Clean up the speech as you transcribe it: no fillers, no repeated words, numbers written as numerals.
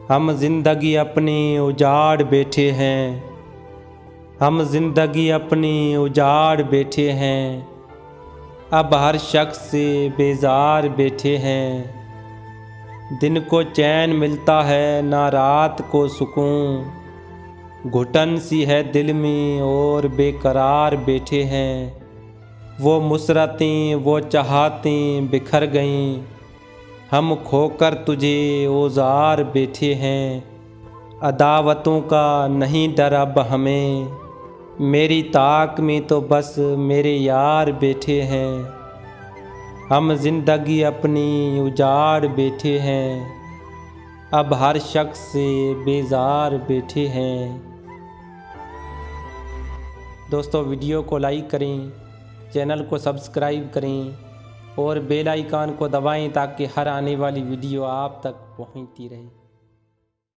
हम जिंदगी अपनी उजाड़ बैठे हैं, हम जिंदगी अपनी उजाड़ बैठे हैं। अब हर शख्स से बेजार बैठे हैं। दिन को चैन मिलता है ना रात को सुकून। घुटन सी है दिल में और बेकरार बैठे हैं। वो मुसरतें वो चाहतें बिखर गईं, हम खोकर तुझे औजार बैठे हैं। अदावतों का नहीं डर अब हमें, मेरी ताक में तो बस मेरे यार बैठे हैं। हम जिंदगी अपनी उजाड़ बैठे हैं, अब हर शख्स से बेजार बैठे हैं। दोस्तों वीडियो को लाइक करें, चैनल को सब्सक्राइब करें और बेल आइकन को दबाएं ताकि हर आने वाली वीडियो आप तक पहुंचती रहे।